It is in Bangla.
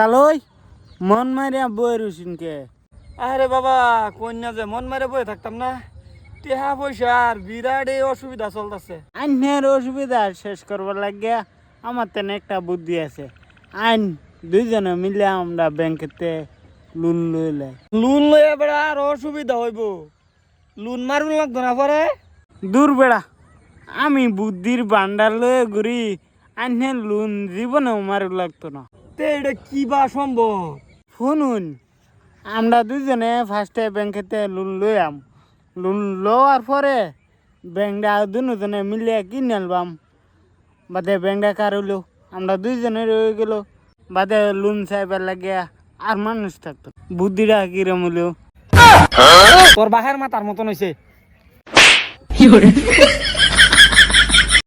তালই মন মারিয়া বই রুসিনকে। আরে বাবা কন্যা যে মন মারে বয়ে থাকতাম না, টেহা পয়সার বিরাট অসুবিধা চলতেছে। আইনের অসুবিধা শেষ করবার লাগিয়া আমার তেনে একটা বুদ্ধি আছে। আইন দুইজনে মিলে আমরা ব্যাংকেতে লোন লইলে। লোন লয়ে বেড়া আর অসুবিধা হইব, লোন মারুন লাগতো না পরে। দূর বেড়া, আমি বুদ্ধির বান্ডার লয়ে ঘুরি, আইনের লোন জীবনেও মারু লাগতো না। তে এটা কি বা সম্ভব? শুনুন, আমরা দুইজনে ফার্স্টে ব্যাংকেতে লোন লইয়াম, লোন লওয়ার পরে ব্যাংকটা দুজনে মিলে কিনে আনবাম, বাদে ব্যাংকটা কার হইলো আমরা দুইজনে রয়ে গেল, বাদে লোন চাইবার লাগিয়া আর মানুষ থাকতো। বুদ্ধিটা কিরম হইলো? তোর বাহের মাথার মতন হয়েছে।